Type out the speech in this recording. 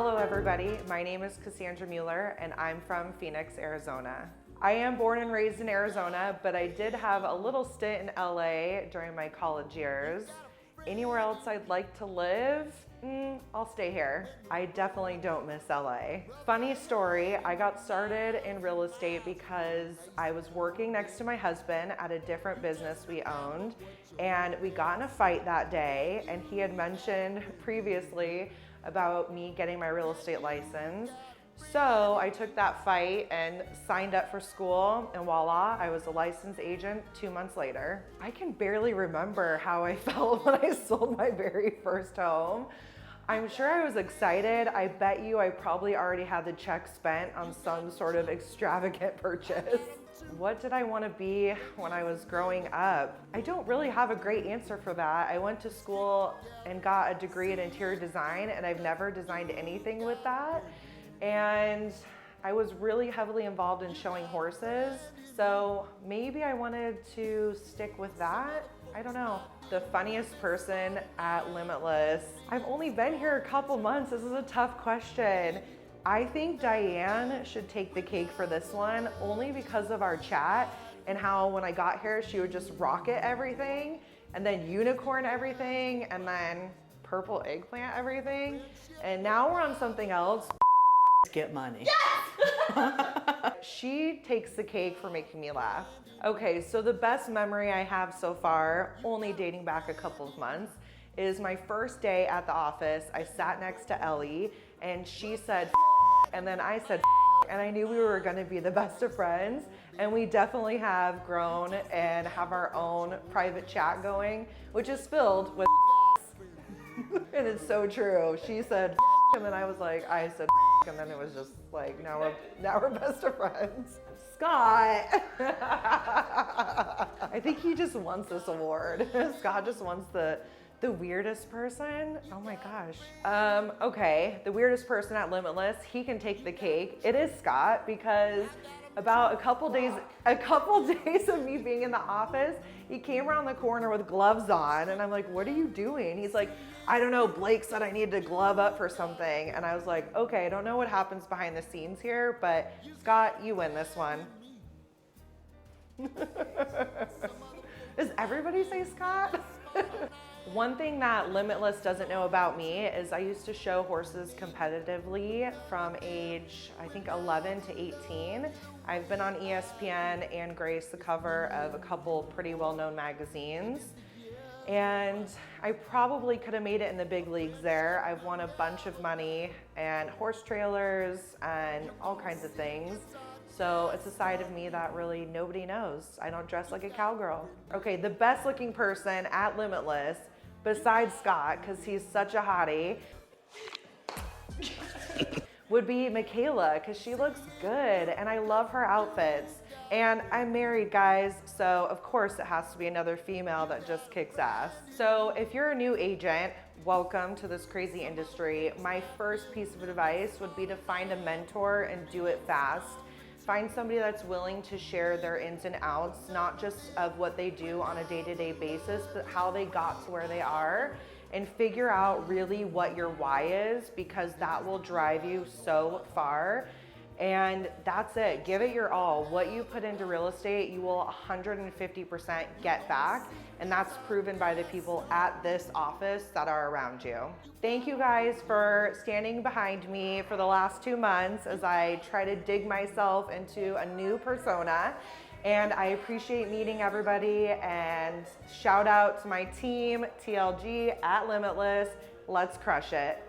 Hello everybody, my name is Cassandra Mueller and I'm from Phoenix, Arizona. I am born and raised in Arizona, but I did have a little stint in LA during my college years. Anywhere else I'd like to live? I'll stay here. I definitely don't miss LA. Funny story, I got started in real estate because I was working next to my husband at a different business we owned, and we got in a fight that day, and he had mentioned previously about me getting my real estate license. So I took that fight and signed up for school, and voila, I was a licensed agent 2 months later. I can barely remember how I felt when I sold my very first home. I'm sure I was excited. I bet you I probably already had the check spent on some sort of extravagant purchase. What did I want to be when I was growing up? I don't really have a great answer for that. I went to school and got a degree in interior design, and I've never designed anything with that. And I was really heavily involved in showing horses, so maybe I wanted to stick with that. I don't know. The funniest person at Limitless. I've only been here a couple months. This is a tough question. I think Diane should take the cake for this one, only because of our chat and how when I got here, she would just rocket everything and then unicorn everything and then purple eggplant everything. And now we're on something else. Get money. Yes! She takes the cake for making me laugh. Okay, so the best memory I have so far, only dating back a couple of months, is my first day at the office. I sat next to Ellie and she said and then I said and I knew we were gonna be the best of friends, and we definitely have grown and have our own private chat going, which is filled with and it's so true. She said and then I was like, I said and then it was just like, now we're best of friends. Scott. I think he just wants this award. Scott just wants the weirdest person. Oh my gosh. Okay, the weirdest person at Limitless, he can take the cake. It is Scott, because about a couple days of me being in the office, he came around the corner with gloves on, and I'm like, what are you doing? He's like, I don't know, Blake said I needed to glove up for something. And I was like, okay, I don't know what happens behind the scenes here, but Scott, you win this one. Does everybody say Scott? One thing that Limitless doesn't know about me is I used to show horses competitively from age, I think 11 to 18. I've been on ESPN and graced the cover of a couple pretty well-known magazines. And I probably could have made it in the big leagues there. I've won a bunch of money and horse trailers and all kinds of things. So it's a side of me that really nobody knows. I don't dress like a cowgirl. Okay, the best looking person at Limitless, besides Scott, because he's such a hottie, would be Michaela, because she looks good and I love her outfits. And I'm married, guys, so of course it has to be another female that just kicks ass. So if you're a new agent, welcome to this crazy industry. My first piece of advice would be to find a mentor and do it fast. Find somebody that's willing to share their ins and outs, not just of what they do on a day-to-day basis, but how they got to where they are, and figure out really what your why is, because that will drive you so far. And that's it. Give it your all. What you put into real estate, you will 150% get back. And that's proven by the people at this office that are around you. Thank you guys for standing behind me for the last 2 months as I try to dig myself into a new persona. And I appreciate meeting everybody, and shout out to my team, TLG at Limitless. Let's crush it.